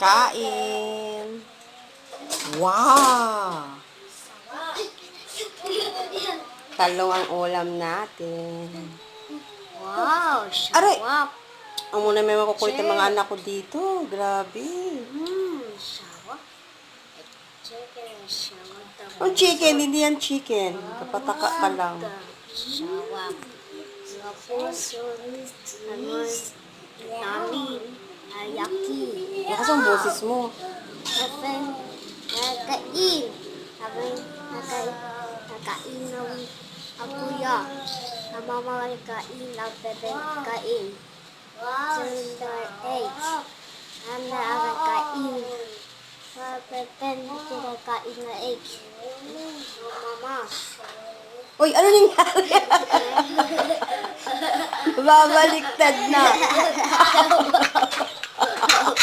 Kain. Wow! Talong ang ulam natin. Wow, Aray! sarap. Ang muna may makukulit ang mga anak ko dito. Grabe. Sarap. Chicken, sarap. Ang chicken, hindi yan chicken. Kapataka pa lang. Sarap. Mga puso, naman, namin, ayaki. Lakas ang boses mo. Sabi, nakain. Sabi, nakain ng akuya. Ang mama kain, ang bebe kain. Gender eggs. Ang nakakain. Pepen, kinakain na eggs. Mama. Uy, ano nangyari? Babaliktad na.